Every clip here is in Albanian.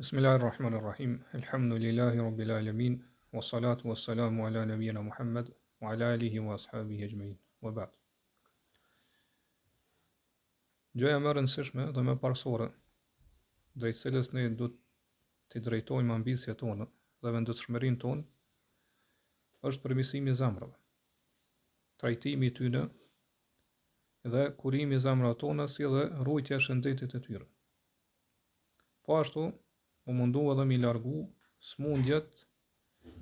Bismillahirrahmanirrahim. Alhamdulillahi rabbil alamin. Wassalatu wassalamu ala nabiyyina Muhammad wa ala alihi wa ashabihi ajma'in. Wa ba'd. Gjëja më e rëndësishme dhe më parsorë drejt cilës ne do të drejtojmë ambicjet tona dhe vendosmërinë tonë është përmirësimi i zemrave. Trajtimi i tyre dhe kurimi i zemrave tona si dhe rrujtja e shëndetit të tyre. Po ashtu u mundu edhe mi largu smundjet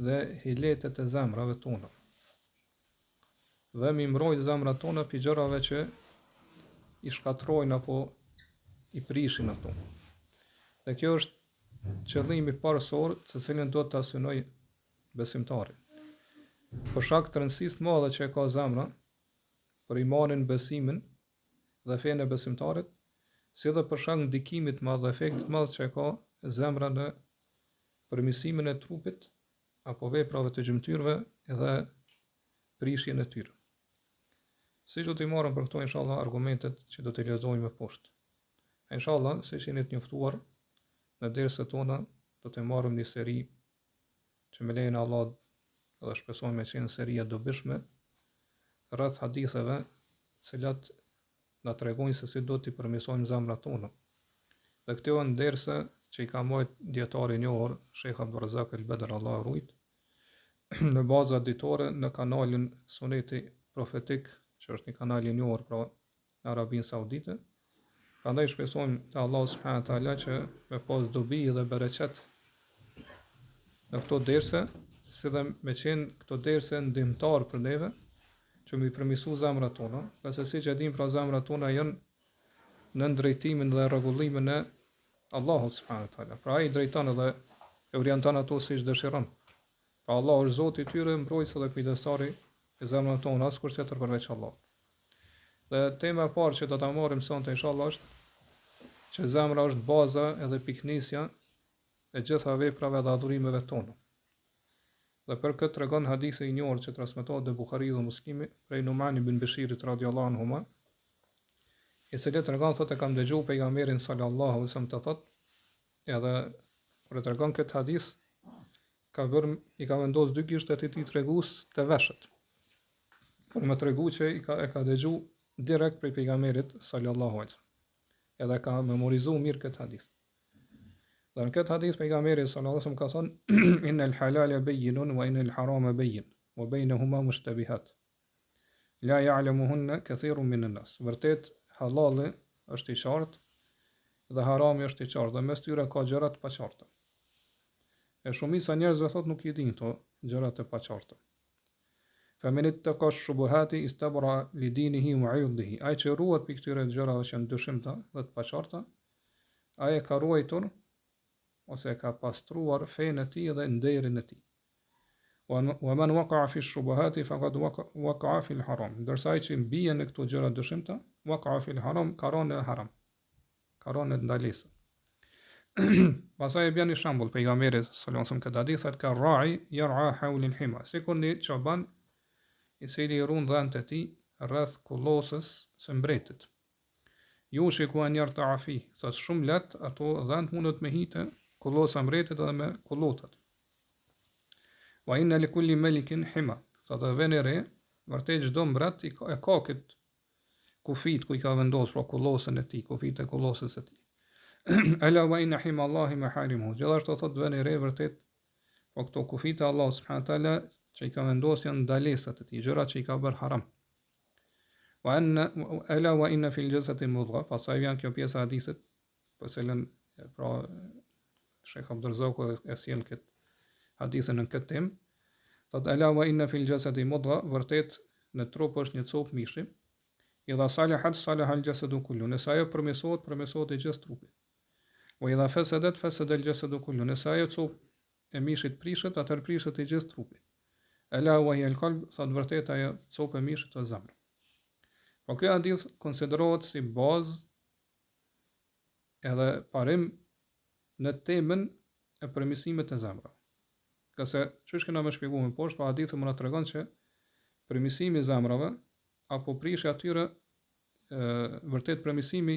dhe hiletet e zemrave tona. Dhe mi mbrojt zemrat tona për gjërave që i shkatrojnë apo i prishin ato. Dhe kjo është qëllimi parësor të cilin do të asynoj besimtari. Për shkak të rëndësisë të madhe që e ka zemra për imanin, besimin dhe fenë e besimtarit, si edhe për shkak ndikimit të madh dhe efektit të madh që e ka zemra në përmirësimin e trupit apo veprave të gjymtyrëve dhe prishjen e tyre. Siç do t'i marrim për këto inshallah argumentet që do t'i lexojmë më poshtë. Inshallah, siç jeni të njoftuar, në dersat tona do të marrim një seri që me lejen e Allahut dhe shpresojmë me qenë seria dobishme rreth haditheve, të cilat na tregojnë se si do t'i përmirësojmë zemrat tona. Dhe këto janë dersa që i ka marrë dietari i njohur Sheikh Abdulrazak El-Badr, Allahu rujt, në baza ditore në kanalin Suneti Profetik, që është një kanal i njohur pra në Arabinë Saudite. Prandaj shpresojmë te Allahu subhanahu wa taala që me pas dobi dhe bereqet në këto derse, si dhe me qenë këto derse ndihmtar për neve, që mi përmirësu zemrat tona, pse siç e dim pra zemrat tona janë në drejtimin dhe rregullimin e Allahut subhanahu wa taala. Pra ai drejton edhe e orienton ato siç dëshiron. Pra Allahu është Zoti i tyre, mbrojtës dhe kujdestari i zemrave tona, askush tjetër përveç Allahut. Dhe tema e parë që do ta marrim sonte inshallah është që zemra është baza edhe piknisja e gjitha veprave dhe adhurimeve tona. Dhe për këtë tregon hadithi i njohur që transmetohet te Buhariu dhe Muslimi prej Numan ibn Bashirit radhiyallahu anhuma, i cili tregon thotë kam dëgjuar pejgamberin sallallahu alaihi wasallam të thotë, edhe kur e tregon këtë hadith i ka vendosur dy gishtat e tij tregues të veshët. Por më tregu që e ka dëgjuar direkt prej pejgamberit sallallahu alaihi wasallam. Edhe ka memorizuar mirë këtë hadith. Dhe në këtë hadith pejgamberi sallallahu alaihi wasallam ka thënë innal halala bayyinun wa innal harama bayyin wa bainahuma mushtabihat. La ya'lamuhunna kathirun min an-nas. Vërtet halali është i qartë dhe harami është i qartë dhe mes tyre ka gjëra të paqarta. E shumica njerëzve thot nuk i dinë këto gjërat e paqarta. Faman ittaqa ash-shubuhati istabra li dinihi wa 'irdihi. Ai që ruhet pikë këtyre gjërave që janë dyshimta dhe të paqarta, ai e ka ruajtur ose e ka pastruar fenë e tij dhe nderin e tij. Wa man waqa'a fi ash-shubuhati faqad waqa'a fi al-haram. Ndërsa ai që mbie në këto gjëra dyshimta, waqa'a fi al-haram, ka rënë në haram. Ka rënë në ndalesë. Pastaj e bën një shembull pejgamberit sallallahu alaihi wasallam këtë hadith ka ra'i yar'a hawl al-hima. Sikur një çoban i cili run dhënat e tij rreth kullosës së mbretit. Yushiku an yarta'a fi, sa shumë let ato dhënat mundet me hite kullosa mbretit edhe me kullotat. Wa inna li kulli malikin hima. Sa të vjen re, vërtet çdo mbret e ka këtë kufit ku i ka vendosur pra kullosën e tij, kufit e kullosës së tij. Ala wa inna hima Allahi maharimuhu. Gjithashtu thot vjen re vërtet po këto kufit e Allahut subhanahu taala që i ka vendosur janë ndalesat e tij, gjërat që i ka bërë haram. Wa anna ala wa inna fil jasadi mudgha. Pastaj vjen kjo pjesa e hadithit, po selën pra Sheikh Abdulrazak e sjell këtë hadithën në këtë temë. Thot ala wa inna fil jasadi mudgha, vërtet në trup është një copë mishi. Idha salahat salaha al-jasadu kullu. Nëse ajo përmirësohet i gjithë trupi. Wa idha fasadat fasada al-jasadu kullu. Nëse ajo copë e mishit prishet, atëherë prishet i gjithë trupi. Ala wa hiya al-qalb, thot vërtet ajo copë e mishit është zemra. Po ky hadith konsiderohet si bazë edhe parim në temën e përmirësimit të zemrave. Qase çush kena më shpjeguar më poshtë, po hadithi më na tregon që përmirësimi i zemrave apo prishja atyre vërtet përmirësimi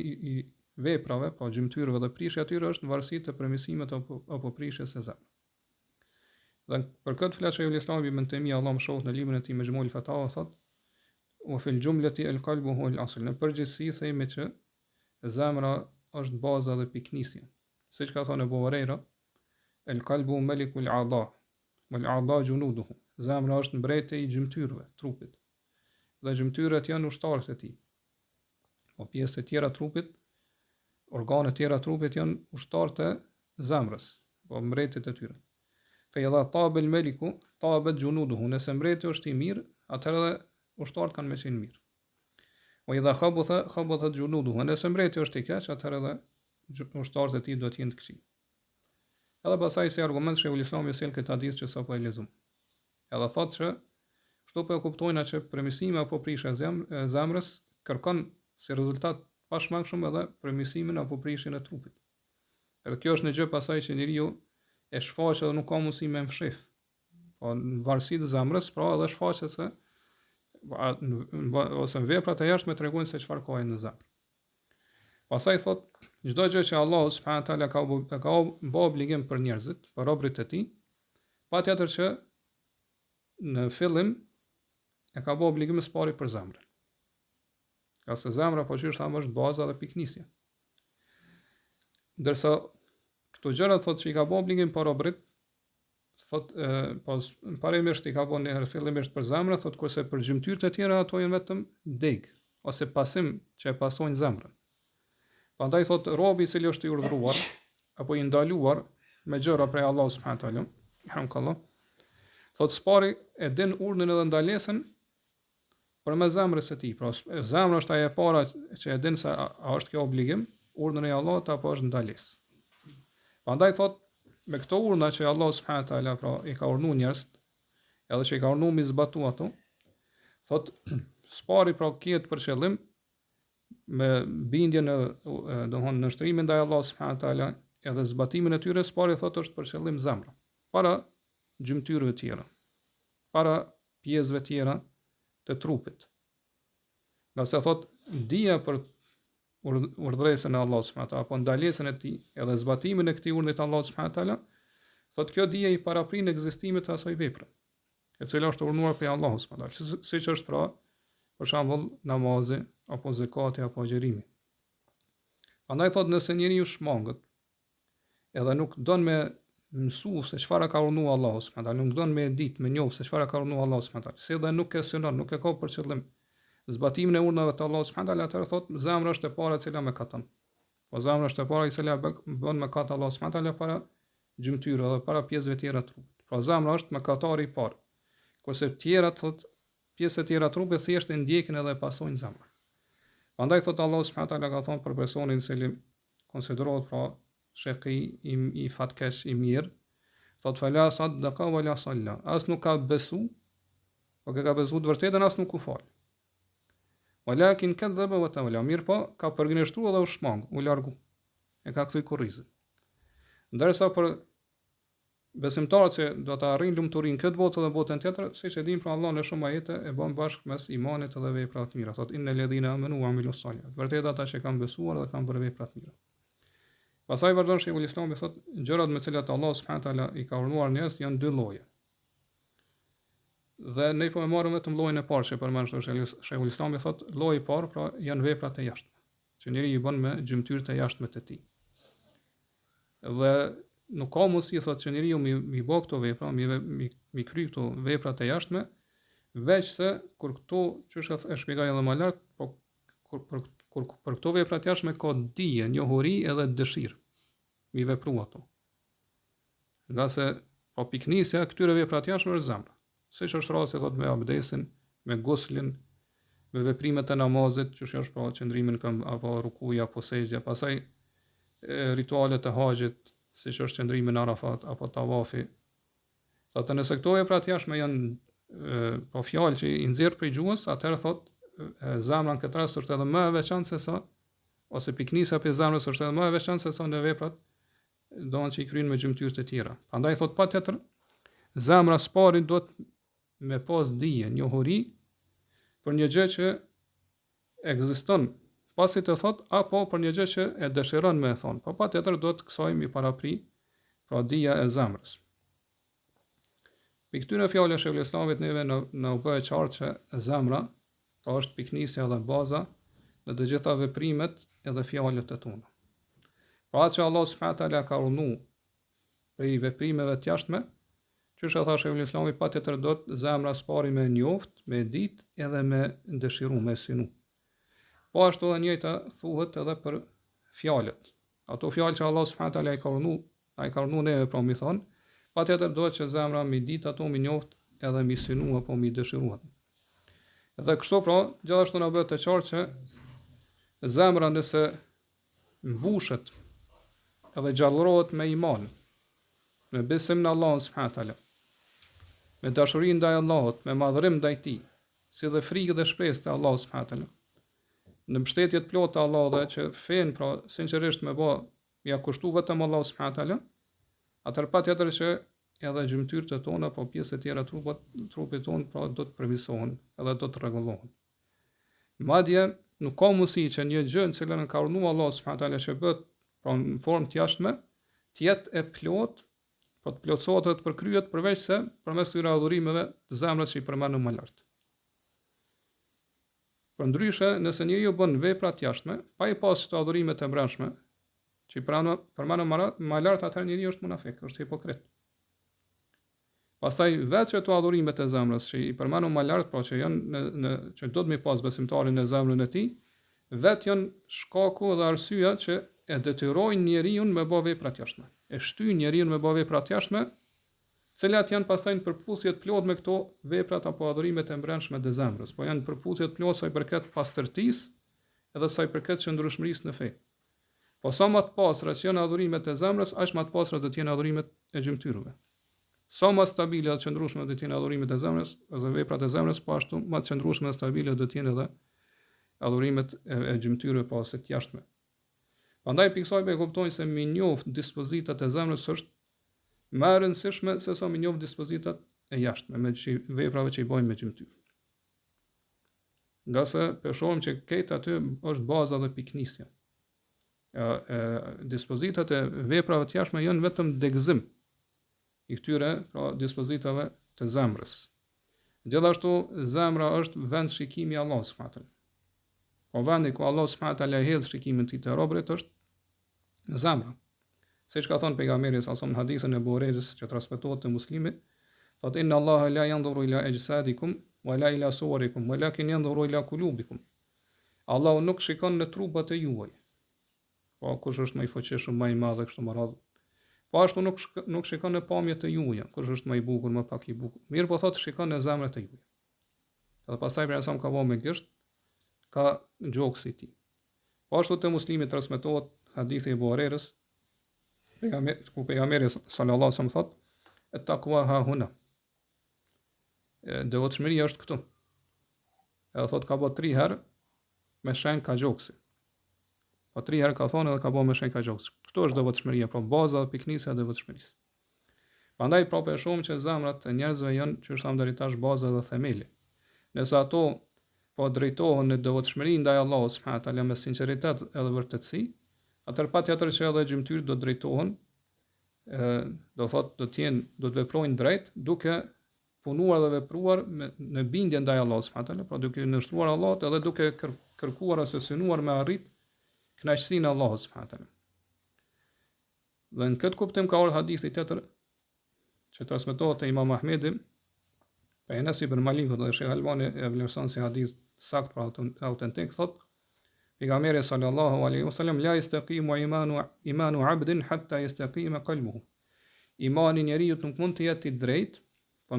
veprave, pra gjymtyrëve dhe prishja atyre është në varësi të përmirësimit apo prishjes së zemrës. Dhe për këtë flet Sheikhul Islam Ibn Taymija, Allah më shoh në librin e tij Majmu'ul Fatawa, thotë: "Wa fil jumlati al-qalbu huwa al-asl." Në përgjithësi themi që zemra është baza dhe piknisja. Siç ka thënë Abu Huraira, "El-qalbu malikul a'dha, wal-a'dha junuduhu." Zemra është mbretëri i gjymtyrëve, trupit. Dhe gjymtyrët janë ushtarët e tij. Po pjesët e tjera trupit, organet e tjera trupit janë ushtarët e zemrës, po mbretët e tyre. Fe idha tabel meliku, tabet junuduhu. Nëse mbreti është i mirë, atëherë edhe ushtarët kanë me qenë mirë. O idha khabutha junuduhu. Nëse mbreti është i keq, atëherë edhe ushtarët e tij do të jenë të këqij. Edhe pasaj si argument Sheikhul Islam sjell këtë hadith që sapo e lexuam. Edhe thotë që kështu po e kuptojnë që përmirësimi apo prishja e zemrës kërkon si rezultat pashmangshëm edhe përmirësimin apo prishjen e trupit. Edhe kjo është një gjë pasaj që njeriu e shfaqet dhe nuk ka mundësi me mfshih. Po në varësi të zemrës, pra edhe shfaqet se ose në veprat e jashtme tregojnë se çfarë ka në zemër. Pastaj thotë, çdo gjë që Allahu subhanahu wa taala ka bë obligim për njerëzit, për robërit e tij, patjetër që në fillim e ka bë obligim së pari për zemrën. Ka se zemra po qysh thamë është baza dhe piknisja. Ndërsa këto gjërat thotë që i ka bë obligim për robërit, thotë pas parimisht i ka bën në fillimisht për zemrën, thotë kurse për gjymtyrët e tjera ato janë vetëm deg ose pasim që e pasojnë zemrën. Prandaj thotë robi i cili është i urdhëruar apo i ndaluar me gjëra prej Allahut subhanahu wa taala, hamdallah, thotë spari e din urdhën edhe ndalesën për me zemrës së tij. Pra zemra është ajo e para që e din se a është kjo obligim, urdhën e Allahut apo është ndalesë. Prandaj thotë me këto urdhna që Allahu subhanahu wa taala pra i ka urdhëruar njerëz, edhe që i ka urdhëruar mi zbatu ato, thotë spari pra kiet për qëllim me bindjen e në shtrimin ndaj Allahut subhanahu wa taala edhe zbatimin e tyre, spari thotë është për qëllim zemra, para gjymtyrëve tjera, para pjesëve tjera të trupit. Nga se thotë dija për urdhëresën e Allahut subhanahu wa taala apo ndalesën e tij edhe zbatimin e këtij urdhit të Allahut subhanahu wa taala, thotë kjo dija i paraprin ekzistimit të asaj vepre, e cila është urdhëruar prej Allahut subhanahu wa taala, siç është pra për shembull namazi apo zakati apo agjerimi. Prandaj thotë nëse njeriu shmangët edhe nuk don me mësu se çfarë ka urdhëruar Allahu subhanahu wa taala, nuk don me ditë, me njohë se çfarë ka urdhëruar Allahu subhanahu wa taala, si dhe nuk e synon, nuk e ka për qëllim zbatimin e urdhave të Allahut subhanahu wa taala, atëherë thotë zemra është e para e cila me katon. Po zemra është e para e cila bën me kat Allahu subhanahu wa taala para gjymtyrë dhe para pjesëve tjera të trupit. Pra zemra është mëkatari i parë. Kurse të tjerat thotë pjesët e tjera të trupit thjesht e ndjekin edhe e pasojnë zemrën. Prandaj thotë Allahu subhanahu wa taala ka thonë për personin i cili konsiderohet pra sheki i fatkeq i mirë, thotë fala saddaqa wala salla. As nuk ka besu, po ka besu të vërtetën, as nuk u fal. Walakin kadhaba wa tawalla. Mirë po ka përgënjeshtruar dhe u shmang, u largu. E ka kthy kurrizën. Ndërsa për besimtarët që do të arrijnë lumturinë këtë botë dhe botën tjetër, siç e dimë pra Allah në shumë ajete e bën bashkë mes imanit dhe veprave të mira. Thotë innal ladhina amanu wa amilus salihat. Vërtet ata që kanë besuar dhe kanë bërë vepra të mira. Pastaj vazhdon Sheikhul Islam dhe thotë gjërat me të cilat Allah subhanahu wa taala i ka urdhëruar njerëz janë dy lloje. Dhe ne po e marrim vetëm llojin e parë që përmend Sheikhul Islam, thotë lloji i parë pra janë veprat e jashtme, që njeriu i bën me gjymtyrët e jashtme të tij. Dhe nuk ka mundësi thotë që njeriu mi bë këto vepra, mi kry këto veprat e jashtme, veç se kur këto, çush e shpjegoj edhe më lart, po kur për këto vepra të jashtme ka dije, njohuri edhe dëshirë mi vepru ato. Nga se po piknisja këtyre vepra të jashtme është zemra. Siç është rasti thotë me abdesin, me guslin, me veprimet e namazit, që është pra qëndrimin apo rukuja apo sejdja, pastaj ritualet e haxhit, siç është qëndrimi në Arafat apo tavafi. Thotë nëse këto vepra të jashtme janë po fjalë që i nxjerr prej gjuhës, atëherë thotë zemra në këtë rast është edhe më e veçantë se sa, ose piknisja për zemrës është edhe më e veçantë se sa në veprat që i kryen me gjymtyrë të tjera. Prandaj thotë patjetër zemra spari duhet me pas dije, njohuri për një gjë që ekziston pasi të thot apo për një gjë që e dëshiron me e thonë, po patjetër do të kësaj mi parapri pra dija e zemrës. Për këtyre fjalëve Sheikhul Islamit neve në u bëhet qartë që zemra pra është piknisja dhe baza në të gjitha veprimet edhe fjalët e tona. Pra që Allah subhanahu wa taala ka urnu për i veprimeve të jashtme, qysh e tha Sheikhul Islami, patjetër do të zemra spari me njoft, me ditë edhe me dëshiru, me synu. Po ashtu edhe njëjta thuhet edhe për fjalët. Ato fjalë që Allah subhanahu wa taala i ka urnu neve pra mi thonë, patjetër do që zemra mi ditë ato, mi njoft edhe mi synu apo mi dëshiru. Edhe kështu pra, gjithashtu na bëhet të qartë që zemra nëse mbushet edhe gjallërohet me iman, me besim në Allah subhanahu wa taala, me dashuri ndaj Allahut, me madhërim ndaj Tij, si dhe frikë dhe shpresë te Allah subhanahu wa taala, në mbështetje të plotë të Allahut dhe që fen pra sinqerisht me bë ja kushtu vetëm Allah subhanahu wa taala, atëherë patjetër që edhe gjymtyrët e tona apo pjesët e tjera të trupit tonë pra do të përmirësohen edhe do të rregullohen. Madje nuk ka mundësi që një gjë në cilën ka urdhëruar Allah subhanahu wa taala që bëhet pra në formë të jashtme, të jetë e plot, po të plotësohet dhe të përkryhet përveç se përmes këtyre adhurimeve të zemrës që i përmendëm më lart. Përndryshe, nëse njeriu bën vepra të jashtme, pa i pasur të adhurimet e brendshme, që i përmendëm më lart, atëherë njeriu është munafik, është hipokrit. Pastaj vetë që ato adhurimet e zemrës që i përmendëm më lart, pra që janë që do të më pas besimtarin në zemrën e tij, vetë janë shkaku dhe arsyeja që e detyrojnë njeriu me bë vepra të jashtme. E shtyn njeriu me bë vepra të jashtme, të cilat janë pastaj në përputhje të plotë me këto veprat apo adhurimet e brendshme të zemrës, po janë në përputhje të plotë sa i përket pastërtisë edhe sa i përket qëndrueshmërisë në fe. Po sa më të pastra që janë adhurimet e zemrës, aq më të pastra do të jenë adhurimet e gjymtyrëve. Sa më stabile dhe qëndrueshme do të jenë adhurimet e zemrës, ose veprat e zemrës, po ashtu më të qëndrueshme dhe stabile do të jenë edhe adhurimet e gjymtyrëve pa ose të jashtme. Prandaj pikësoj me kuptojnë se mi njoft dispozitat e zemrës është më e rëndësishme se sa mi njoft dispozitat e jashtme me veprave që i bëjmë me gjymtyrë. Nga se shohim që këtë aty është baza dhe piknisja. Dispozitat e veprave të jashtme janë vetëm degëzim i këtyre pra dispozitave të zemrës. Gjithashtu zemra është vend shikimi i Allahut subhanahu wa taala. Po vendi ku Allah subhanahu wa taala hedh shikimin e tij te robërit është zemra. Siç ka thënë pejgamberi sa në hadithën e Buhariut që transmetohet te Muslimi, thotë inna Allaha la yanzuru ila ajsadikum wa la ila suwarikum walakin yanzuru ila qulubikum. Allahu nuk shikon në trupat e juaj. Po kush është më i fuqishëm, më i madh kështu më radh. Po ashtu nuk shikon në pamjet e juaja, kush është më i bukur, më pak i bukur. Mirë po thotë shikon në zemrat e juaja. Edhe pastaj për asam ka vënë me gisht, ka gjoksi i tij. Po ashtu te Muslimi transmetohet hadithi i Buhariut, ku pejgamberi sallallahu alaihi wasallam thotë, "Et-taqwa ha huna." Devotshmëria është këtu. Edhe thotë ka bë 3 herë me shenjë ka gjoksi. Po 3 herë ka thonë edhe ka bë me shenjë ka gjoksi. Këtu është devotshmëria, pra baza dhe piknisja e devotshmërisë. Prandaj prapë e shohim që zemrat e njerëzve janë, që është thamë deri tash, baza dhe themeli. Nëse ato po drejtohen në devotshmëri ndaj Allahut subhanahu wa taala me sinqeritet edhe vërtetësi, atëherë patjetër që edhe gjymtyrët do drejtohen, do thotë do të veprojnë drejt, duke punuar dhe vepruar në bindje ndaj Allahut subhanahu wa taala, pra duke nështruar Allahut edhe duke kërkuar ose synuar me arrit kënaqësinë e Allahut subhanahu wa taala. Dhe në këtë kuptim ka ardhur hadithi tjetër që transmetohet te Imam Ahmedi, pa Enes ibn Malikut dhe Sheikh Albani e vlerëson si hadith sakt pra autentik, thotë pejgamberi sallallahu alaihi wasallam la yastaqimu imanu 'abdin hatta yastaqima qalbuhu. Imani njeriu nuk mund të jetë i drejtë, po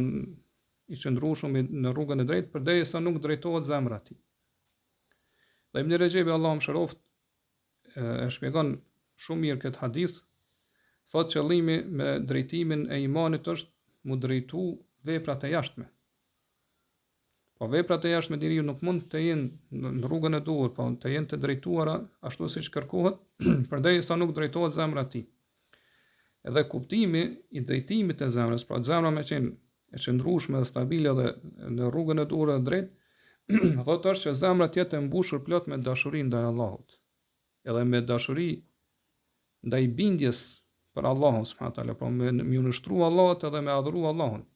i qëndrueshëm në rrugën e drejtë përderisa nuk drejtohet zemra e tij. Dhe Ibn Rajab Allahu mëshiroft e shpjegon shumë mirë këtë hadith, thotë qëllimi me drejtimin e imanit është mu drejtu veprat e jashtme. Po veprat e jashtme njeriu nuk mund të jenë në rrugën e duhur, po të jenë të drejtuara ashtu siç kërkohet, përderisa nuk drejtohet zemra e tij. Edhe kuptimi i drejtimit të zemrës, pra zemra me qenë e qëndrueshme dhe stabile dhe në rrugën e duhur dhe drejt, Thotë është që zemra të jetë e mbushur plot me dashuri ndaj Allahut, edhe me dashuri ndaj bindjes për Allahun subhanahu wa taala, po me nështru Allahut edhe me adhuru Allahun,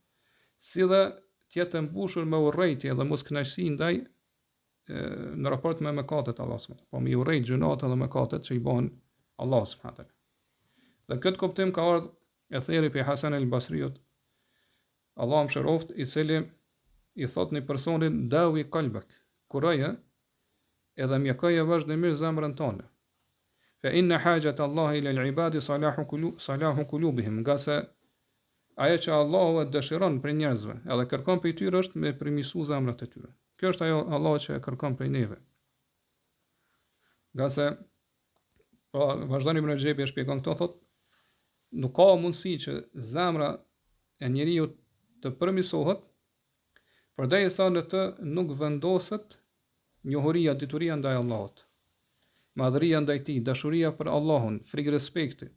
si dhe të jetë e mbushur me urrejtje dhe moskënaqësi ndaj në raport me mëkatet Allah subhanahu wa taala, po me urrejt gjunat edhe mëkatet që i bën Allah subhanahu wa taala. Dhe këtë kuptim ka ardhur e theri për Hasan el-Basriut, Allah më shëroft, i cili i thot një personin dawi qalbak, kuraje edhe mjekoje vazhdimisht zemrën tonë. Fa inna hajat Allah ila al-ibadi salahu qulubihim, nga se ajo që Allahu e dëshiron për njerëzve, edhe kërkon për tyre është me përmirësu zemrat e tyre. Kjo është ajo Allah që e kërkon për neve. Nga se vazhdoni Ibn Rajab e shpjegon këto, thot, nuk ka mundësi që zemra e njeriu të përmirësohet përderisa në të nuk vendoset njohuria, dituria ndaj Allahut, madhëria ndaj tij, dashuria për Allahun, frikë respekti,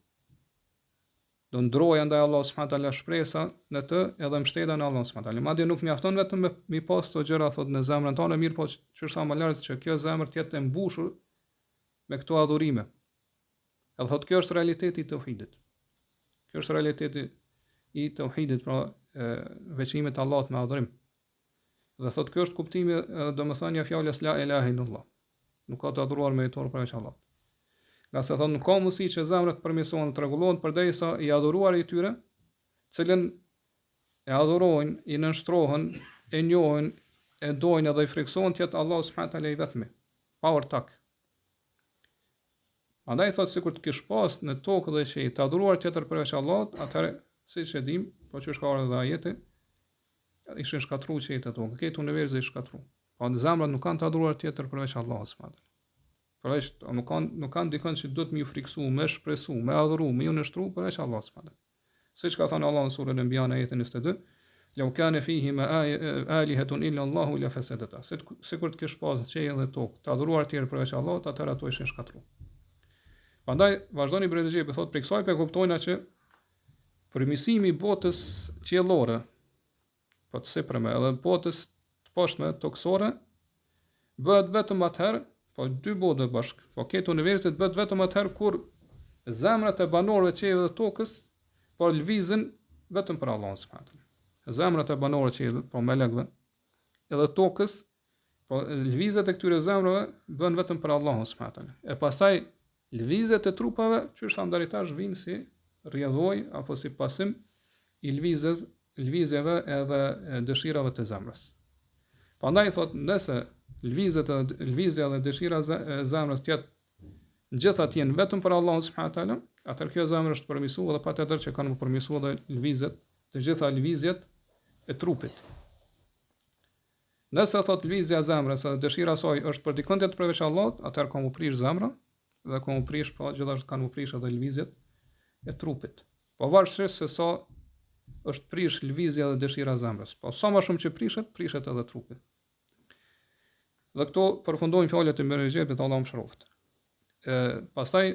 do ndroja ndaj Allahut subhanahu wa taala, shpresa në të edhe mbështetja në Allahun subhanahu wa taala. Madje nuk mjafton vetëm me pas këto gjëra thot në zemrën tonë, mirë po që sa më lart që kjo zemër të jetë e mbushur me këto adhurime. Edhe thot kjo është realiteti i tauhidit. Kjo është realiteti i tauhidit, pra veçimit Allahut me adhurim. Dhe thot kjo është kuptimi, domethënia fjalës la ilaha illallah. Nuk ka të adhuruar me tjetër përveç Allahut. Nga se thot nuk ka mundësi që zemrat përmirësohen, të rregullohen përderisa i adhuruar i tyre, cilën e adhurojnë, i nënshtrohen, e njohin, e dojnë edhe i friksohen të jetë Allah subhanahu wa taala i vetmi, pa ortak. Andaj thot sikur të kish pas në tokë dhe që i të adhuruar tjetër përveç Allahut, atëherë siç e dim, po që ka ardhur edhe ajeti, ishin shkatruar që të tokë, këtë univers i shkatruar. Po në zemrat nuk kanë të adhuruar tjetër përveç Allahut subhanahu wa taala. Përveç nuk kanë dikon që do të më friksu, më shpresu, më adhuru, më ju nështru përveç Allahut subhanahu wa taala. Siç ka thënë Allah në surën Anbiya në ajetin 22, "Law kana fihi ma alihatun illa Allahu la fasadata." Sikur të kish pas qiell dhe tokë, të adhuruar tjerë përveç Allahut, atëherë ato ishin shkatruar. Prandaj vazhdoni Ibn Rajab thotë për kësaj pe kuptojna që përmirësimi i botës qiellore, po të sipërme edhe botës të poshtme toksore, bëhet vetëm atëherë, po dy botë bashk, po këtë universit bëhet vetëm atëherë kur zemrat e banorëve të qiellit dhe tokës po lvizin vetëm për Allahun subhanahu wa taala. Zemrat e banorëve të qiellit, po melekëve, edhe tokës, po lvizet e këtyre zemrave bën vetëm për Allahun subhanahu wa taala. E pastaj lvizjet e trupave që është andaritasht vinë si rrjedhoj apo si pasim i lvizjeve edhe dëshirave të zemrës. Prandaj thot, nëse lvizja dhe dëshira e zemrës të jetë gjitha të jenë vetëm për Allahun subhanahu wa taala, atëherë kjo zemër është përmirësuar dhe patjetër që kanë përmirësuar edhe lvizjet, të gjitha lvizjet e trupit. Nëse thot lvizja e zemrës dhe dëshira e saj është për dikon tjetër përveç Allahut, atëherë ka u prish zemra dhe ka u prish po gjithashtu kanë u prish edhe lvizjet e trupit. Po varësisht se sa është prish lvizja dhe dëshira e zemrës. Po sa më shumë që prishet edhe trupi. Dhe këto përfundojnë fjalët e Ibn Rajabit, Allahu mëshiroft. Pastaj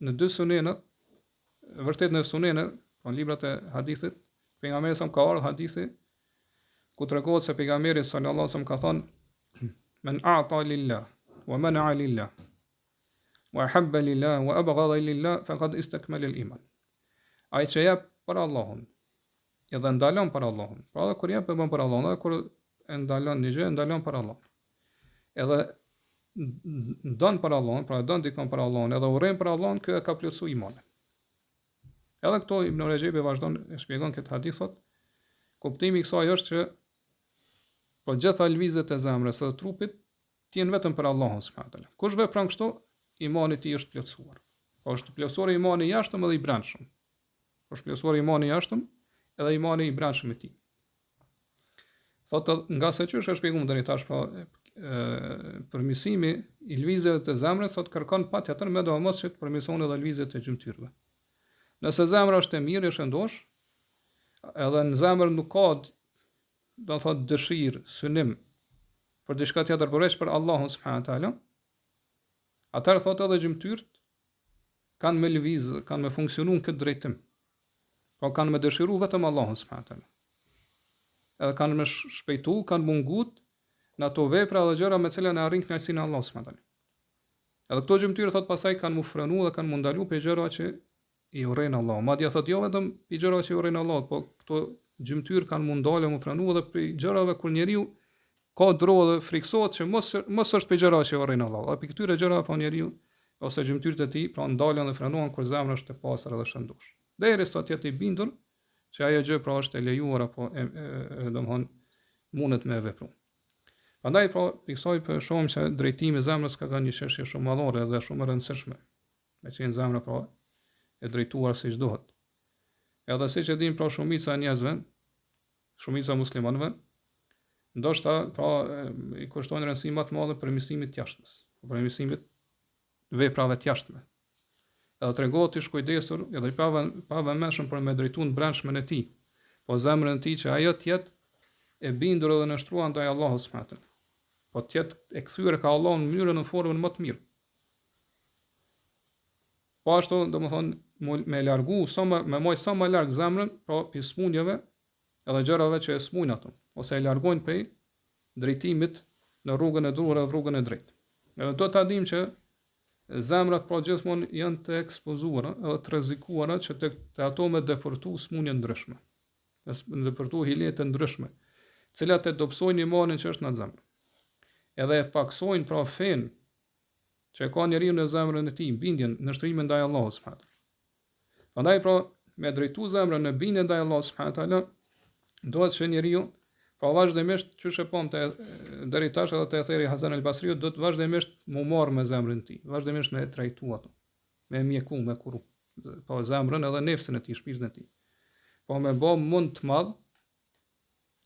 në dy sunene, vërtet në sunene, në librat e hadithit, pejgamberi sa ka ardhur hadithi ku tregohet se pejgamberi sallallahu alaihi wasallam ka thënë: "Men a'ta lillah wa mana'a lillah wa habba lillah wa abghada lillah faqad istakmala al-iman." Ai që jep për Allahun, edhe ndalon për Allahun. Pra edhe kur jep e bën për Allahun, edhe kur e ndalon një gjë, ndalon për Allahun. Edhe don për Allahun, pra don dikon për Allahun, edhe urren për Allahun, kjo e ka plotësuar imanin. Edhe këto Ibn Rajab vazhdon e shpjegon këtë hadith thot, kuptimi i kësaj është që po gjitha lvizjet e zemrës së trupit të jenë vetëm për Allahun subhanahu wa taala. Kush vepron kështu, imani i tij është plotësuar. Po është plotësuar imani i jashtëm edhe i brendshëm. Po është plotësuar imani i jashtëm edhe imani i brendshëm i tij. Thotë nga se çështë është shpjeguar deri tash, po përmirësimi i lvizjeve të zemrës sot kërkon patjetër me domos që të përmirësohen edhe lvizjet e gjymtyrëve. Nëse zemra është e mirë, e shëndosh, edhe në zemër nuk ka, do të thotë, dëshirë, synim për diçka tjetër përveç për Allahun subhanahu wa taala, atëherë thotë edhe gjymtyrt kanë me lviz, kanë me funksionu në këtë drejtim. Pra kanë me dëshiru vetëm Allahun subhanahu wa taala. Edhe kanë me shpejtu, kanë mungut në ato vepra dhe gjëra me cilën e arrin kënaqësinë e Allahut subhanahu wa taala. Edhe këto gjymtyrë thot pasaj kanë mu frenu dhe kanë mu ndalu për gjëra që i urrejnë Allahu. Madje thot jo vetëm për gjëra që i urrejnë Allahut, po këto gjymtyrë kanë mu ndalë mu frenu edhe për gjërave kur njeriu ka dro dhe friksohet që mos është për gjëra që i urrejnë Allahu. Dhe për këtyre gjërave po njeriu ose gjymtyrët e tij pra ndalen dhe frenohen kur zemra është e pastër dhe shëndosh. Derisa të jetë i bindur që ajo gjë pra është e lejuar apo domthon mundet me vepru. Prandaj pra piksoj për shohim se drejtimi i zemrës ka një çështje shumë madhore dhe shumë e rëndësishme. Me qenë zemra pra e drejtuar siç duhet. Edhe siç e dim pra shumica e njerëzve, shumica e muslimanëve, ndoshta pra i kushtojnë rëndësi më të madhe përmirësimit të jashtmes, përmirësimit veprave të jashtme. Edhe tregohet i shkujdesur edhe i pavëmendshëm për me drejtuar në brendshmën e tij, po zemrën e tij që ajo të jetë e bindur edhe nështruar ndaj Allahut subhanahu wa taala. Po të jetë e kthyer ka Allahu në mënyrën në formën më të mirë. Po ashtu domethënë me largu me moj sa më larg zemrën pra pi smundjeve edhe gjërave që e smujnë ato, ose e largojnë prej drejtimit në rrugën e duhur dhe rrugën e drejtë. Edhe do ta dimë që zemrat pra gjithmonë janë të ekspozuara edhe të rrezikuara që të ato me depërtu smundje ndryshme. Me depërtu hilete ndryshme, cilat e dobësojnë imanin që është në zemrë. Edhe e paksojnë pra fen që e ka njeriu në zemrën e tij, bindjen në shtrimin ndaj Allahut subhanahu wa taala. Prandaj pra me drejtu zemrën në bindje ndaj Allahut subhanahu wa taala, duhet që njeriu pra vazhdimisht çu ponte deri tash edhe te theri Hasan al-Basriu do të vazhdimisht mu marr me zemrën e tij, vazhdimisht me trajtu ato, me mjeku, me kuru, po zemrën edhe nefsin e tij, shpirtin e tij. Po me bë mund të madh,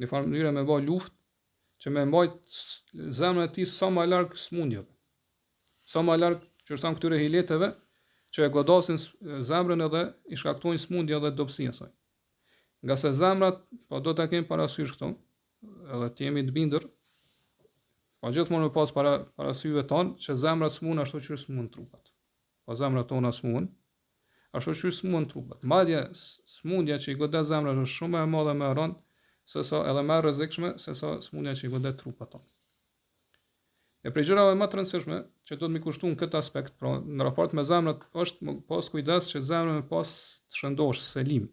në farë mënyrë me bë luftë që me mbajt zemrën e tij sa më larg smundjeve. Sa më larg që thon këtyre hileteve që e godasin zemrën edhe i shkaktojnë smundje dhe dobësi e saj. Nga se zemrat po do ta kemi parasysh këto, edhe të jemi të bindur, po gjithmonë me pas parasyve tonë që zemrat smun ashtu që smun trupat. Po zemrat tona smun ashtu që smun trupat. Madje smundja që i godet zemrat është shumë e madhe më e rëndë sesa edhe më e rrezikshme sesa smundja që i godet trupat tonë. E për gjërave më të rëndësishme që do të më kushtojnë këtë aspekt, pra në raport me zemrat është pas kujdes që zemra me pas të shëndosh selim.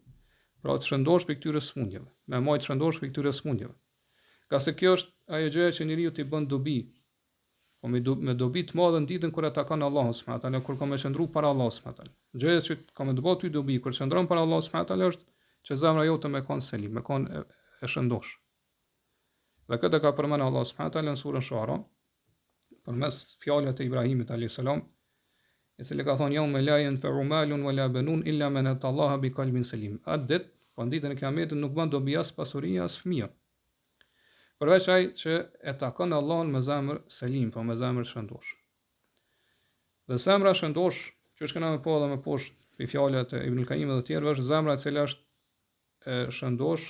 Pra të shëndosh për këtyre smundjeve, me maj të shëndosh për këtyre smundjeve. Ka se kjo është ajo gjëja që njeriu t'i bën dobi, po me dobi të madhe në ditën kur e takon Allahu subhanahu wa taala, kur ka më qëndru para Allahut subhanahu wa taala. Gjëja që ka më të bëj ty dobi kur qëndron para Allahut subhanahu wa taala është që zemra jote me kon selim, me kon e shëndosh. Dhe këtë ka përmendur Allahu subhanahu wa taala në surën Shuara, përmes fjalëve të Ibrahimit alayhis salam, e cili ka thonë yawma la yanfa'u malun wala banun illa man atallaha biqalbin salim. Atë po ditën e Kiametit nuk bën dobi as pasuria as fëmijë. Përveç ai që e takon Allahun me zemër selim, po me zemër shëndosh. Dhe zemra shëndosh, që është këna me po dhe me poshtë për fjalët e Ibn al-Qayyim dhe të tjerëve, është zemra e cila është e shëndosh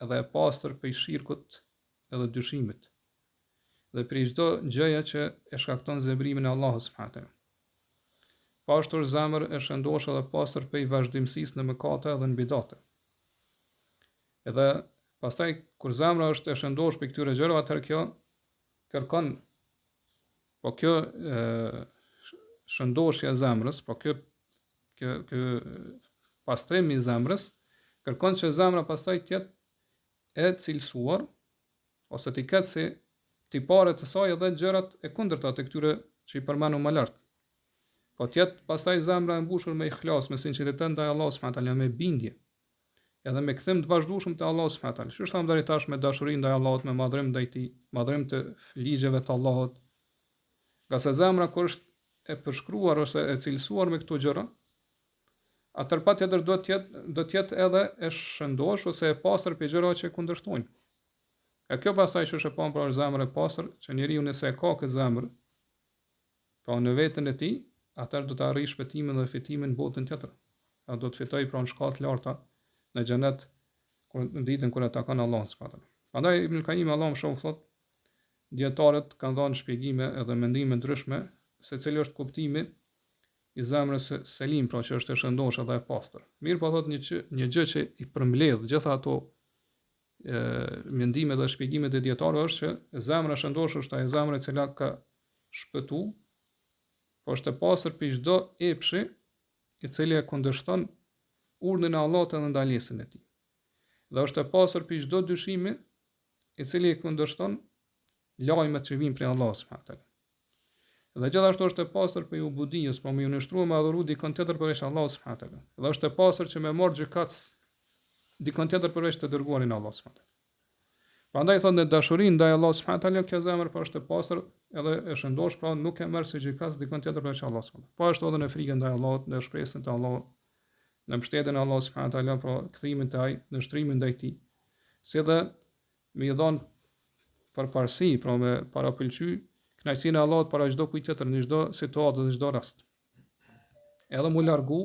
edhe e pastër për shirkut edhe dyshimit. Dhe për çdo gjëja që e shkakton zebrimin e Allahut subhanahu wa taala. Pashtu është zemër e shëndosh edhe pastër për vazhdimësisë në mëkate dhe në bidate. Edhe pastaj kur zemra është e shëndosh për këtyre gjërave, atëherë kjo kërkon, po kjo shëndoshja e zemrës, po kjo pastrimi i zemrës kërkon që zemra pastaj të jetë e cilësuar ose të ketë si tipare të saj edhe gjërat e kundërta të këtyre që i përmenu më lart. Po të jetë pastaj zemra e mbushur me ihlas, me sinqeritet ndaj Allahut subhanahu wa taala, me bindje, edhe me kthim të vazhdueshëm te Allahu subhanahu wa taala. Që thamë deri tash me dashuri ndaj Allahut, me madhrim ndaj tij, madhrim të ligjeve të Allahut. Nga se zemra kur është e përshkruar ose e cilësuar me këto gjëra, atëherë patjetër do të jetë edhe e shëndosh ose e pastër për gjërat që kundërshtojnë. E kjo pastaj që është e pamë për zemrë e pastër, që njeriu nëse e ka këtë zemrë, pra në vetën e tij, atëherë do të arrijë shpëtimin dhe fitimin në botën tjetër. A do të fitojë pra në shkallë të larta në xhenet në ditën kur e takon Allahu subhanahu wa taala. Prandaj Ibn al-Qayyim Allahu më shoh thotë, dietarët kanë dhënë shpjegime edhe mendime ndryshme se cili është kuptimi i zemrës së selim, pra që është e shëndosh edhe e pastër. Mirë po thotë një gjë që i përmbledh gjitha ato mendime dhe shpjegimet e dietarëve është që zemra shëndosh është ajo zemra e cila ka shpëtu, po është e pastër për çdo epshi i cili e kundërshton urdhën e Allahut dhe ndalesën e tij. Dhe është e pastër për çdo dyshimi i cili e kundërshton lajmet që vijnë prej Allahut subhanahu wa taala. Dhe gjithashtu është e pastër për ubudijës, po më nënshtruar me adhuru dikon tjetër përveç Allahut subhanahu wa taala. Dhe është e pastër që me marr gjykatës dikon tjetër përveç të dërguarin e Allahut subhanahu wa taala. Prandaj thonë në dashurinë ndaj Allahut subhanahu wa taala kjo zemër po është e pastër edhe e shëndosh, pra nuk e merr si gjykatës dikon tjetër përveç Allahut subhanahu wa taala. Po ashtu edhe në frikën ndaj Allahut, në shpresën te Allahut, në mbështetjen e Allahut subhanahu wa taala, pra kthimin te ai, në shtrimin ndaj tij. Si edhe me i dhon përparësi, pra me parapëlqy kënaqësinë e Allahut para çdo kujt tjetër në çdo situatë dhe në çdo rast. Edhe mu largu,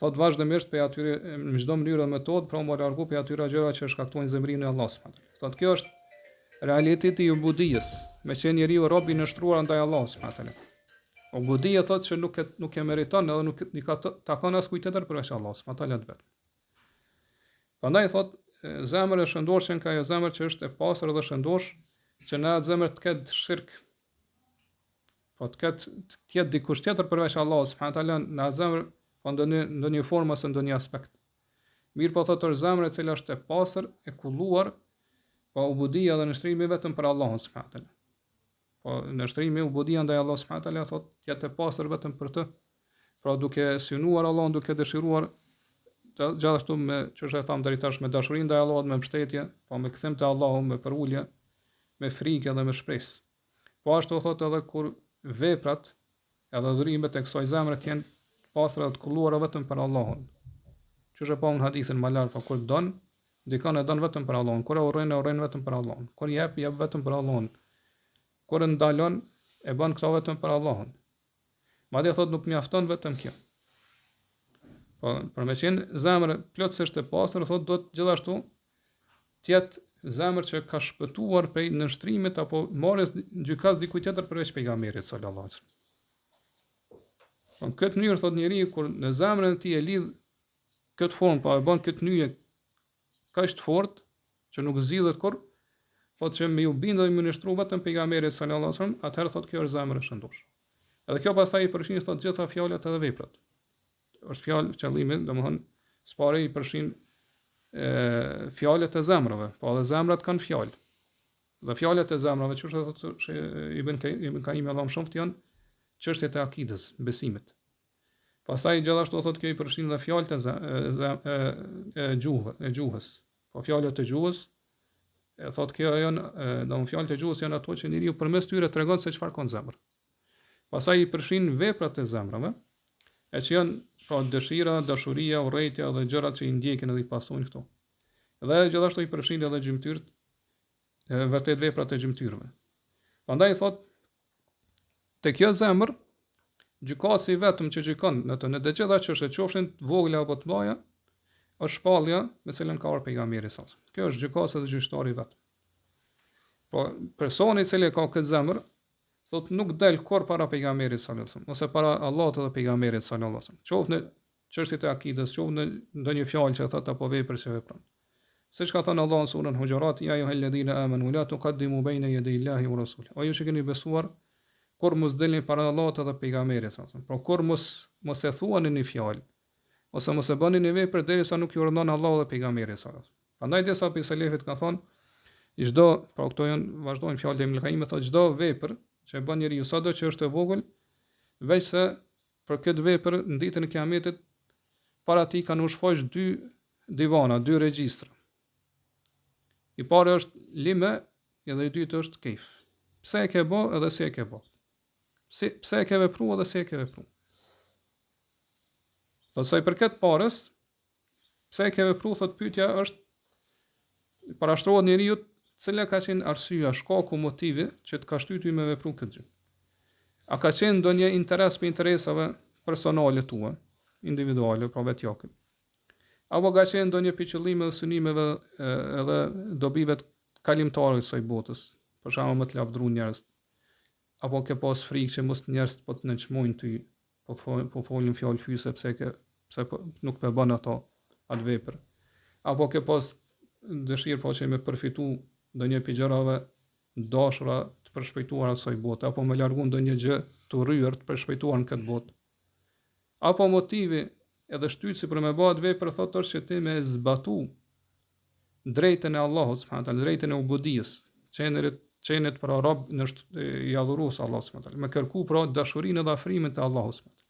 thot vazhdimisht pe atyre në çdo mënyrë dhe metodë, pra mu largu pe atyre gjëra që shkaktojnë zemrinë e Allahut subhanahu wa taala. Thot kjo është realiteti i ubudijës, me që njeriu rob i nështruar ndaj Allahut subhanahu wa taala. Ubudia thot që nuk e meriton edhe nuk i ka takon as kujt tjetër përveç Allahut subhanahu wa taala vetëm. Prandaj thot zemra e shëndoshën ka ajo zemër që është e pastër dhe shëndosh, që në atë zemër të ketë shirk, po të ketë dikush tjetër përveç Allahut subhanahu wa taala në atë zemër, po ndonjë formë ose ndonjë aspekt. Mirë po thotë është zemra e cila është e pastër, e kulluar, po ubudia dhe nështrimi vetëm për Allahun subhanahu wa taala. Po nështrimi ubudia ndaj Allahut subhanahu wa taala thotë jetë e pastër vetëm për të, pra duke synuar Allahun, duke dëshiruar gjithashtu me çështja e tham deri tash me dashurinë ndaj Allahut, me mbështetje, po me kthim te Allahu, me përulje, me frikë dhe me shpresë. Po ashtu thotë edhe kur veprat edhe dhurimet e kësaj zemre të jenë pastra dhe të kulluara vetëm për Allahun. Çuçi pa un hadithin më lart, po kur don, dikon e don vetëm për Allahun, kur e urren vetëm për Allahun, kur jep vetëm për Allahun. Kur ndalon e bën këto vetëm për Allahun. Madje thotë nuk mjafton vetëm kjo. Po për me qenë zemër plotësisht e pastër, thotë do të gjithashtu të jetë zemër që ka shpëtuar prej nënshtrimit apo marrjes gjykatës dikujt tjetër përveç pejgamberit sallallahu alaihi wasallam. Në këtë mënyrë thotë njeriu kur në zemrën e tij e lidh këtë formë, pa e bën këtë nyje kaq të fortë që nuk zgjidhet kur, thotë që me u bindë dhe me nështru vetëm pejgamberit sallallahu alaihi wasallam, atëherë thotë kjo është zemër e shëndosh. Edhe kjo pastaj i përfshin thotë gjitha fjalët edhe veprat. Është fjalë qëllimi, domethënë s'pare i përfshin fjalët e zemrave, po edhe zemrat kanë fjalë. Dhe fjalët e zemrave, çu thotë Ibn Kaim Allahu shumë janë çështjet e akidës, besimit. Pastaj gjithashtu thotë kjo i përfshin dhe fjalët e gjuhës. Po fjalët e gjuhës, thotë kjo janë, domethënë fjalët e gjuhës janë ato që njeriu përmes tyre tregon se çfarë ka në zemër. Pastaj i përfshin veprat e zemrave, e që janë pra dëshira, dashuria, urrejtja dhe gjërat që i ndjekin edhe i pasojnë këto. Dhe gjithashtu i përfshin edhe gjymtyrët, vërtet veprat e gjymtyrëve. Prandaj thotë te kjo zemër, gjykatësi vetëm që gjykon në të gjitha çështjet, qofshin të vogla apo të mëdha, është shpallja me cilën ka ardhur pejgamberi sa. Kjo është gjykatësi dhe gjyqtari vet. Po personi i cili ka këtë zemër, thotë nuk del kur para pejgamberit sallallahu alajhi wasallam, ose para Allahut dhe pejgamberit sallallahu alajhi wasallam. Qoftë në çështjet e akidës, qoftë në ndonjë fjalë që thotë apo vepër që vepron. Siç ka thënë Allahu në surën Hujurat, ya ayyuhalladhina amanu la tuqaddimu bayna yaday Allahi wa rasulihi. O ju që keni besuar, kur mos delni para Allahut dhe pejgamberit sallallahu alajhi wasallam. Pra kur mos e thuani në fjalë, ose mos e bëni në vepër derisa nuk ju urdhon Allahu dhe pejgamberi sallallahu alajhi wasallam. Prandaj disa prej selefit kanë thonë çdo, pra këto janë vazhdojnë fjalët e Ibn Kaimit, thotë çdo vepër që e bën njeriu sado që është e vogël, veç se për këtë vepër në ditën e Kiametit para tij kanë u shfaq dy divana, dy regjistra. I pari është lime, edhe i dytë është kejf. Pse e ke bë edhe si e ke bë. Pse e ke vepruar edhe si e ke vepruar. Thotë sa i përket parës, pse e ke vepruar, thotë pyetja është parashtrohet njeriu cila ka qenë arsyeja, shkaku, motivi që të ka shtytur me vepru këtë gjë. A ka qenë ndonjë interes për interesave personale tua, individuale, pra vetjake? Apo ka qenë ndonjë për qëllime dhe synimeve edhe dobive të kalimtare të kësaj botës, për shembull më të lavdëru njerëz, apo ke pas frikë që mos njerëz po të nënçmojnë ty, po folin fjalë fyse pse nuk po bën ato atë vepër. Apo ke pas dëshirë po që me përfitu ndonjë prej gjërave dashura të përshpejtuara kësaj bote, apo me largu ndonjë gjë të rryer të përshpejtuar në këtë botë. Apo motivi edhe shtytsi për me bëhet vepër thotë është që ti me zbatu drejtën e Allahut subhanahu wa taala, drejtën e ubudijës, qenet për rob në i adhurues Allahut subhanahu wa taala, me kërku pra dashurinë dhe afrimin te Allahu subhanahu wa taala.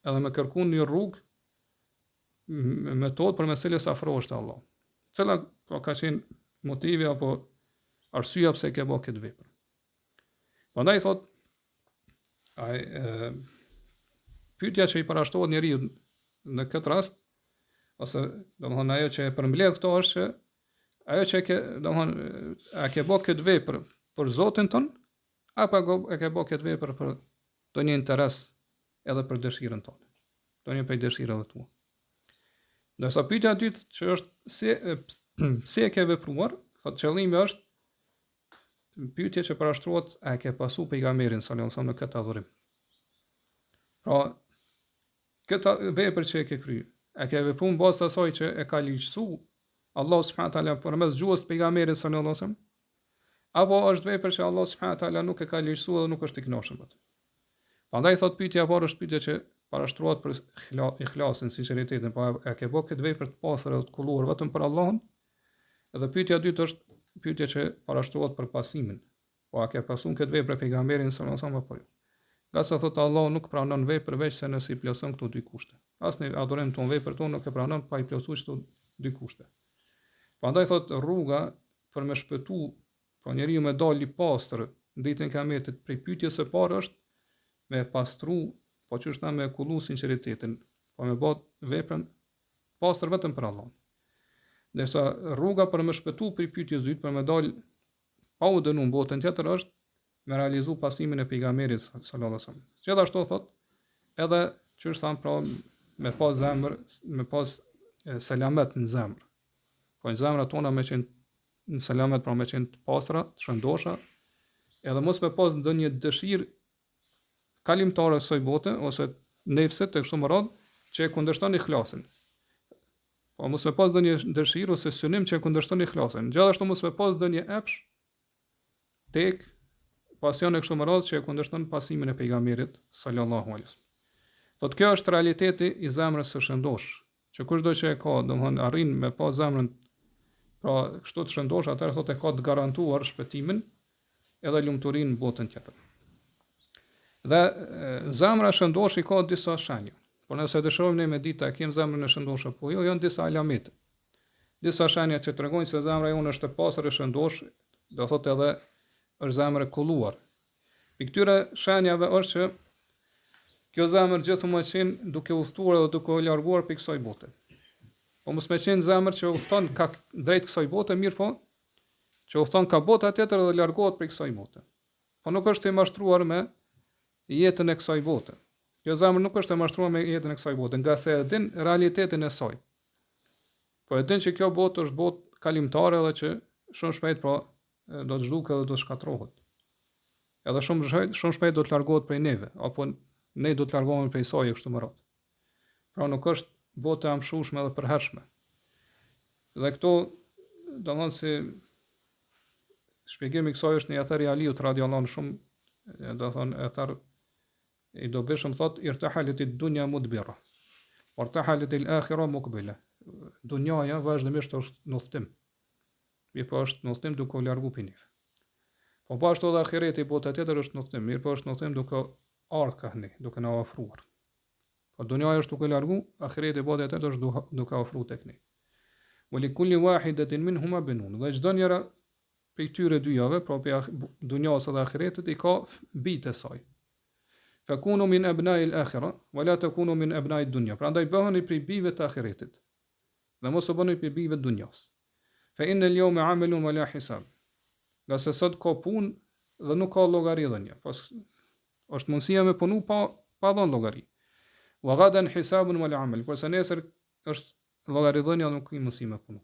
Edhe me kërku një rrugë metodë për me cilës afrohesh te Allahu. Cila po ka qenë motivi apo arsyeja pse ke bërë këtë vepër. Prandaj thot pyetja që i parashtrohet njeriu në këtë rast, ose domethënë ajo që e përmbledh këto është që ajo që a ke bërë këtë vepër për Zotin ton, apo e ke bërë këtë vepër për ndonjë interes edhe për dëshirën tonë, ndonjë prej dëshirave tua. Ndërsa pyetja e dytë që është si e ke vepruar, thotë qëllimi është pyetje që parashtrohet a ke pasu pejgamberin sallallahu alajhi wasallam në këtë adhurim. Pra, këtë vepër që e ke kryer, a ke vepruar në bazë të asaj që e ka ligjësuar Allahu subhanahu wa taala përmes gjuhës të pejgamberit sallallahu alajhi wasallam, apo është vepër që Allahu subhanahu wa taala nuk e ka ligjësuar dhe nuk është i kënaqur me të. Prandaj thot pyetja e parë është pyetje që parashtrohet për ikhlasin, sinqeritetin, po a ke bërë këtë vepër të pastër dhe të kulluar vetëm për Allahun? Edhe pyetja e dytë është pyetje që parashtrohet për pasimin. Po a ke pasuar këtë vepër pejgamberin sallallahu alajhi wasallam apo jo? Nga sa thotë Allahu nuk pranon vepër veç se nëse i plotson këto dy kushte. Asnjë adhurim ton vepër ton nuk e pranon pa i plotsuar këto dy kushte. Prandaj thotë rruga për me shpëtu, po njeriu me dalë i pastër ditën e Kiametit prej pyetjes së parë është me pastru, po që është me kullu sinqeritetin, po me bët veprën pastër vetëm për Allahun. Ndërsa rruga për me shpëtu prej pyetjes dytë, për me dalë pa u dënuar në botën tjetër është me realizu pasimin e pejgamberit sallallahu alajhi wasallam. Gjithashtu thot, edhe që është thamë pra me pas zemër, me pas selamet në zemër. Po në zemrat tona me qenë në selamet, pra me qenë të pastra, të shëndosha, edhe mos me pas ndonjë dëshirë kalimtare kësaj bote ose nefse të kështu me radhë që e kundërshton ikhlasin. Po mos me pas ndonjë dëshirë ose synim që e kundërshton ikhlasin. Gjithashtu mos me pas ndonjë epsh tek pasion e kështu me radhë që e kundërshton pasimin e pejgamberit sallallahu alaihi wasallam. Thotë kjo është realiteti i zemrës së shëndosh, që kushdo që e ka, domthonë arrin me pas zemrën pra kështu të shëndosh, atëherë thotë e ka të garantuar shpëtimin edhe lumturinë në botën tjetër. Dhe zemra e shëndosh i ka disa shenja. Por nëse dëshirojmë ne me ditë a kem zemrën e shëndosh apo jo, janë disa alamete. Disa shenja që tregojnë se zemra jonë është e pastër e shëndosh, do thotë edhe është zemër e kulluar. Për këtyre shenjave është që kjo zemër gjithmonë qenë duke udhëtuar dhe duke u larguar për kësaj bote. Po mos me qenë zemër që udhëton ka drejt kësaj bote, mirë po, që udhëton ka bota tjetër dhe largohet për kësaj bote. Po nuk është e mashtruar me jetën e kësaj bote. Kjo zemër nuk është e mashtruar me jetën e kësaj bote, nga se e din realitetin e saj. Po e din që kjo botë është botë kalimtare dhe që shumë shpejt pra do të zhduket dhe do të shkatrohet. Edhe shumë shpejt do të largohet prej neve, apo ne do të largohemi prej saj kështu më radh. Pra nuk është botë e amshueshme dhe përhershme. Dhe këto domthon se shpjegimi i kësaj është në Athari Aliut radhiyallahu anhu shumë, do thonë athar i dobishëm thot irtahalet ad-dunya mudbira. Wartahalet al-akhirah muqbila. Dunjaja vazhdimisht është në udhtim. Mirë po është në udhtim duke u largu prej neve. Po ashtu edhe ahireti bota tjetër është në udhtim, mirë po është në udhtim duke ardhur ka ne, duke na ofruar. Po dunjaja është duke largu, ahireti bota tjetër është duke ofruar tek ne. Wa li kulli wahidatin minhuma banun. Dhe çdo njëra prej këtyre dyjave, pra për dunjas dhe ahiretit, i ka bijtë e saj. Fakunu min abna'i al-akhirah wa la takunu min abna'i ad-dunya. Prandaj bëheni prej bijve të ahiretit. Dhe mos u bëni prej bijve të dunjas. Fa inna al-yawma 'amalun wa la hisab. Nga se sot ka punë dhe nuk ka llogari dhënia. Pas është mundësia me punu pa dhënë llogari. Wa ghadan hisabun wa la 'amal. Por sa nesër është llogari dhënia nuk ka mundësi me punu.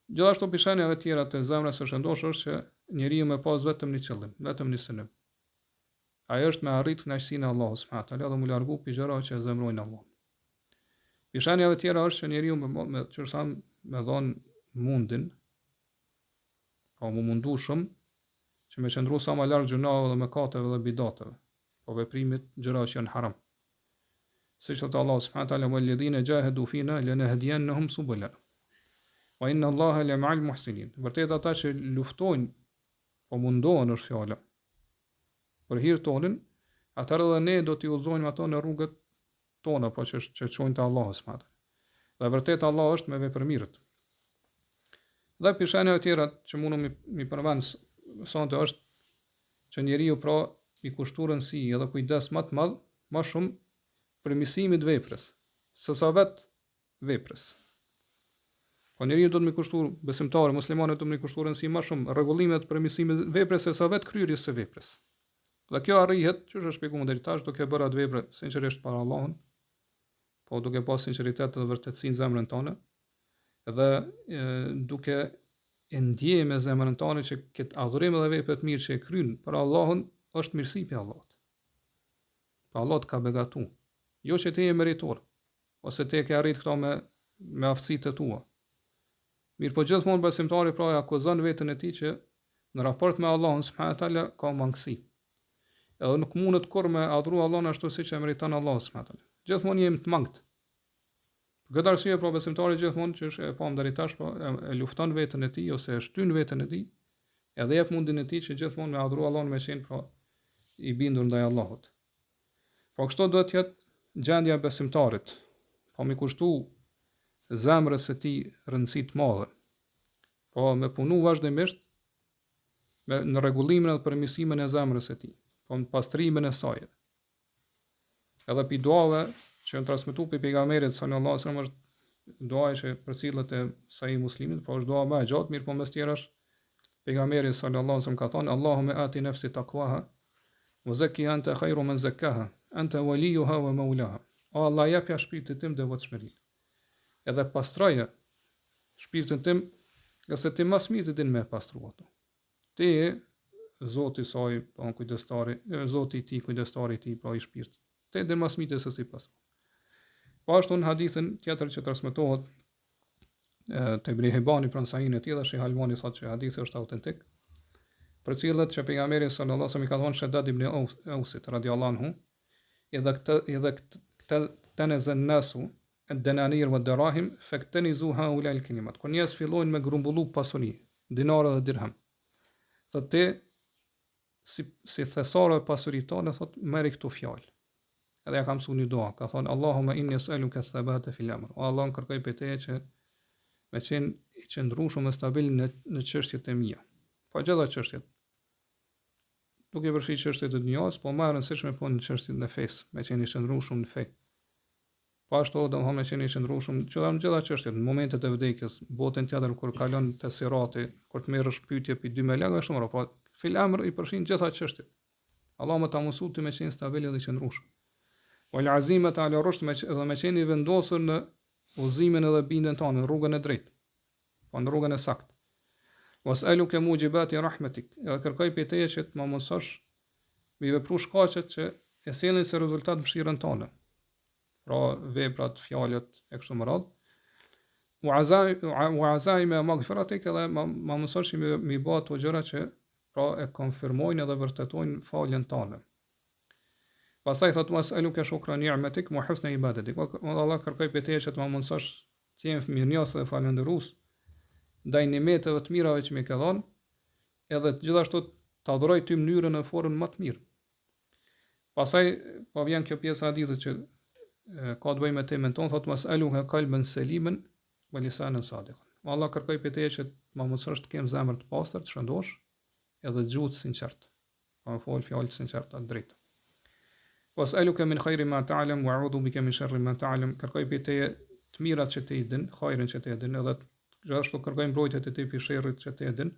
Gjithashtu pishanjave të tjera të zemrës së shëndosh është që njeriu me pas vetëm një qëllim, vetëm një synim. Ajo është me arrit kënaqësinë e Allahut subhanahu wa taala dhe mu largu pi gjëra që zemrojnë Allahun. Pishanjave të tjera është që njeriu me dhon mundin, pa mu mundu shumë, që me qëndru sa ma largë gjunave dhe mëkateve dhe bidateve, po veprimit gjëra që janë haram. Siç thot Allah subhanahu wa taala walladhina jahadu fina lanahdiyannahum subulana wa inna Allaha la ma'al muhsinin. Vërtet ata që luftojnë, po mundohen është fjala për hir tonin, atëherë edhe ne do t'i udhëzojmë ato në rrugët tona, po që çojnë te Allahu subhanahu wa taala. Dhe vërtet Allah është me vepërmirët. Dhe pishane e tjera që mundu mi përmend sonte është që njeriu pra i kushtu rëndësi edhe kujdes më të madh, më shumë për mësimit veprës, sesa vetë veprës. Po njeriu do të më kushtu besimtarë, muslimanët do të më kushtu rëndësi më shumë rregullimet për mësimit veprës sesa vetë kryerjes së veprës. Dhe kjo arrihet, që është shpjeguar deri tash, duke bërë atë veprë sinqerisht para Allahut, po duke pas sinqeritet dhe vërtetësi në zemrën tonë, dhe duke e ndjejë me zemrën tonë që këtë adhurim dhe vepër të mirë që e kryen për Allahun është mirësi për Allahut. Pa Allah të ka begatu. Jo që ti je meritor, ose ti ke arrit këto me aftësitë tua. Mirë po gjithmonë besimtari pra e akuzon veten e tij që në raport me Allahun subhanahu wa taala ka mangësi. Edhe nuk mundet kur me adhuru Allahun ashtu siç e meriton Allahu subhanahu wa taala. Gjithmonë jemi të mangët. Për këtë arsye pra besimtari gjithmonë që është e pam deri tash po e lufton veten e tij ose e shtyn veten e tij, edhe jep mundin e tij që gjithmonë me adhuru Allahun me qenë pra i bindur ndaj Allahut. Po kështu duhet të jetë gjendja e besimtarit, po mi kushtu zemrës së tij rëndësi të madhe. Po me punu vazhdimisht në rregullimin dhe përmirësimin e zemrës së tij, po në pastrimin e saj. Edhe pi duave që janë transmetuar pe pejgamberit sallallahu alajhi wasallam është dua që përcillet e Sahih Muslimit, po është dua më e gjatë, mirë po mes tjerash pejgamberi sallallahu alajhi wasallam ka thënë Allahumma ati nafsi taqwaha wa zakkiha anta khayru man zakkaha anta waliyuha wa mawlaha. O Allah, japja shpirtit tim devotshmëri. Edhe pastroje shpirtin tim, nga se ti mas mirë të din me pastruar ato. Ti je Zoti i saj, po kujdestari, Zoti i tij, kujdestari i tij, pra i shpirtit. Ti din mas mirë se si pastro. Po ashtu në hadithin tjetër që transmetohet te Ibn Hibani pranë Sahihit e tij, dhe Sheh Albani thotë që hadithi është autentik. Për cilët që pejgamberi sallallahu alajhi wasallam i ka thënë Shaddad ibn Ausit radhiyallahu anhu, edhe këtë në zënnasu denanir vë derahim, fektenizu ha ula il kinimat. Kër njerëz fillojnë me grumbullu pasuni, dinara dhe dirham, thot ti, si thesare e pasurit tonë, thot meri këtu fjallë. Edhe ja kam su një doa, ka thonë, Allahumma inni es'aluka thabata fil amr. O Allah, në kërkoj për teje që me qenë i qëndrueshëm e stabil në çështjet e mia. Po gjitha çështjet. Duke përfshi çështjet e dunjas, po më e rëndësishme po në çështjet e fesë, me qenë i qëndrueshëm në fe. Po ashtu do të thonë me qenë i qëndrueshëm në gjitha çështjet, në momentet e vdekjes, botën tjetër kur kalon te sirati, kur të merresh pyetje për 2 melek, është më po fil amr i përfshin gjitha çështjet. Allah më ta mësoj ti me qenë stabil dhe i qëndrueshëm. Wal azimata ala rushd, dhe me qenë i vendosur në udhëzimin edhe bindjen tonë në rrugën e drejtë, po në rrugën e saktë. Was'aluka mujibati rahmatik, edhe kërkoj prej teje që të më mësosh me vepru shkaqet që e sjellin si rezultat mëshirën tonë. Pra veprat, fjalët e kështu me radhë. Wa azaima maghfiratik, edhe më mësosh me bë ato gjëra që pra e konfirmojnë edhe vërtetojnë faljen tonë. Pastaj thotë was'aluka shukra ni'matik wa husna ibadatik. Allah kërkoj prej teje që të më mësosh të jem mirënjohës dhe falëndërues ndaj nimeteve të mirave që më ke dhënë, edhe gjithashtu të adhuroj ty mënyrën e formën më të mirë. Pastaj po vjen kjo pjesë e hadithit që ka të bëjë me temën tonë, thotë was'aluha qalban saliman wa lisanan sadiqan. Allah kërkoj prej teje që më mësosh të kem zemër të pastër, të shëndosh, edhe gjuhë të sinqert. Pa fol fjalë të sinqerta të drejta. Was'aluka min khayri ma ta'lam wa a'udhu bika min sharri ma ta'lam. Kërkoj prej teje të mirat që ti din, khairin që ti din, edhe gjithashtu kërkoj mbrojtjet e tij prej sherrit që ti din.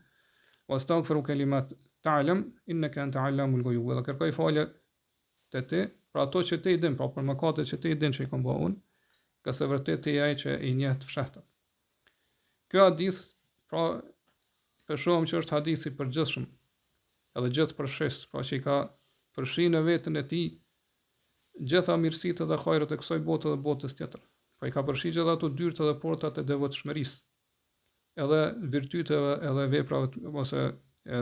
Wastaghfiruka lima ta'lam innaka anta 'allamul ghuyub. Dhe kërkoj falje te ti për ato që ti din, pra për mëkatet që ti din që i kam bërë unë, ka se vërtet ti je ai që i njeh të fshehtat. Ky hadith, pra shohim që është hadith i përgjithshëm, edhe gjithë përfshes, pra që i ka përfshi në veten e tij gjitha mirësitë dhe hajrat e kësaj bote dhe botës tjetër. Po i ka përfshi gjithë ato dyrtë dhe portat e devotshmërisë. edhe virtyteve edhe veprave ose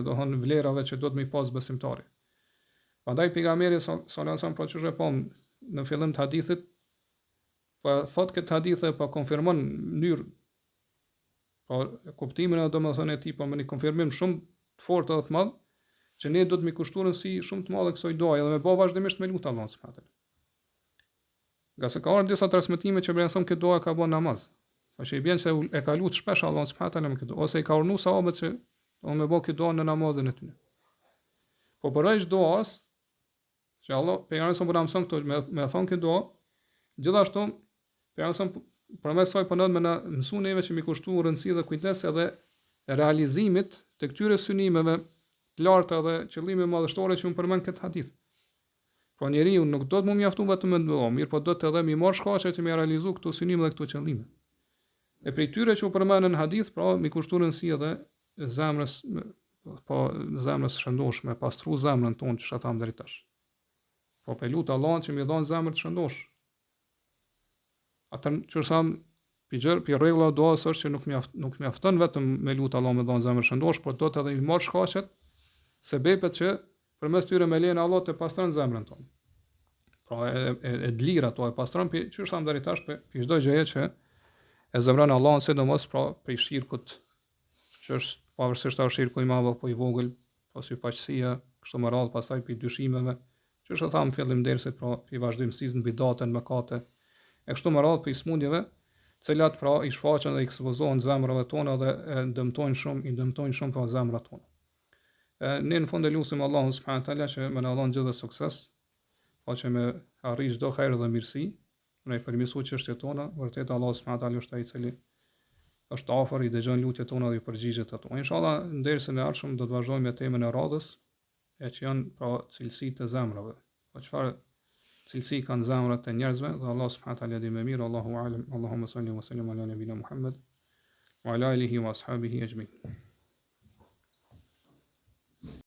do thonë vlerave që do të mi pas besimtari. Prandaj pejgamberi sallallahu alajhi wasallam pra çuçi po në fillim të hadithit po thot këtë hadithe po konfirmon në mënyrë po kuptimin e domethënë e tij po me një konfirmim shumë të fortë edhe të madh që ne do të mi kushtuar si shumë të madhe kësaj duaje dhe me bë vazhdimisht me lut Allahun subhanallahu teala. Nga se ka ardhur disa transmetime që bëjnë këtë dua ka bën namaz. Po që i bën se e ka lut shpesh Allahun subhanallahu teala me këtë ose i ka urdhëruar sahabët që unë me bë këtë dua në namazin e tyre. Po përveç duas që Allah pejgamberi sa mëson këto me thon këtë dua, gjithashtu pejgamberi përmes saj po me na mësuan neve që mi kushtuar rëndësi dhe kujdes edhe realizimit të këtyre synimeve të larta dhe qëllime madhështore që unë përmend këtë hadith. Po njeriu nuk do të më mjaftu vetëm me dua, mirë po do të edhe mi marr shkaqe që mi realizu këto synime dhe këto qëllime. E prej tyre që u përmendën në hadith, pra mi kushtuar rëndësi edhe zemrës, po zemrës shëndoshme, pastru zemrën tonë që tham deri tash. Po pe lut Allahun që më dhon zemër të shëndosh. Atë që tham pi rregulla e duas është që nuk mjafton vetëm me lut Allahun me dhon zemër të shëndosh, por do të edhe i marr shkaqet sebepet që përmes tyre me lejen e Allahut të pastron zemrën tonë. Pra e dlir ato e pastron pi që tham deri tash pi çdo gjëje që e zemron Allahun sidomos pra prej shirkut që është pavarësisht a shirku i madh apo i vogël, po si faqësia, kështu më radh pastaj pi dyshimeve, që është tham fillim dersit pra pi vazhdimësisë në bidatën, mëkate, e kështu më radh pi smundjeve, të cilat pra i shfaqen dhe i ekspozohen zemrave tona dhe i dëmtojnë shumë pra zemrat tona. Ne në fund e lutim Allahun subhanahu wa taala që më na dhon gjithë sukses, pa që me arrij çdo hajër dhe mirësi, ne përmirësoj çështjet tona, vërtet Allahu subhanahu wa taala është ai i cili është afër, i dëgjon lutjet tona dhe i përgjigjet ato. Inshallah në dersën e ardhshëm do të vazhdojmë me temën e radhës, e që janë pra cilësitë e zemrave. Po çfarë cilësi kanë zemrat e njerëzve dhe Allah subhanahu wa taala di më mirë, Allahu alem. Allahumma salli wa sallim ala nabina Muhammad wa ala alihi wa ashabihi ajma'in.